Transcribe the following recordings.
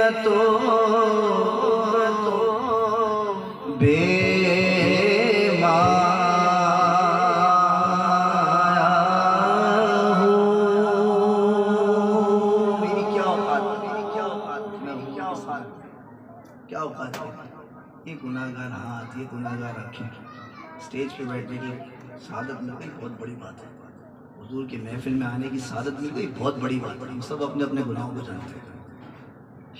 तो क्या औकात है? ये गुनाहगार हाथ, ये गुनाहगार आंखें स्टेज पे बैठने की सादत मिल गई, बहुत बड़ी बात है। हुजूर की महफिल में आने की सादत मिल गई, बहुत बड़ी बात है। हम सब अपने अपने गुनाहों को जानते हैं।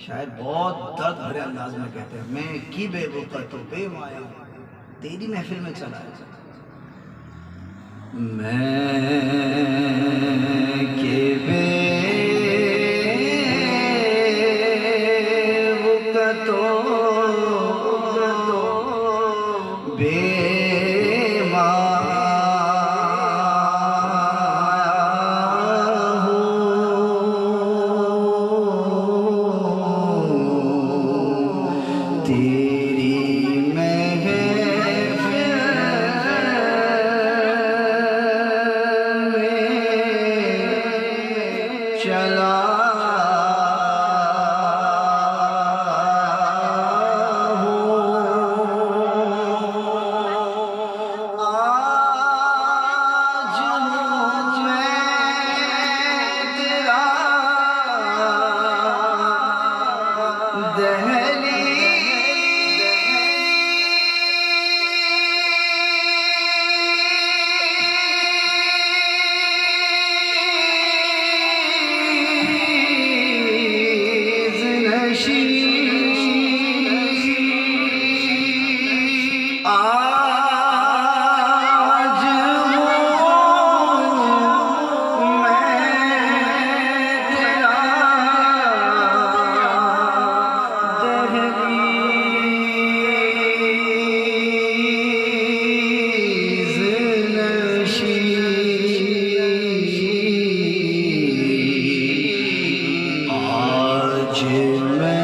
शायद बहुत दर्द भरे अंदाज में कहते हैं, मैं की बेवकूफ़ बेमाया तेरी महफिल में चला है। मैं के बेवकूफ़ चला आज मैं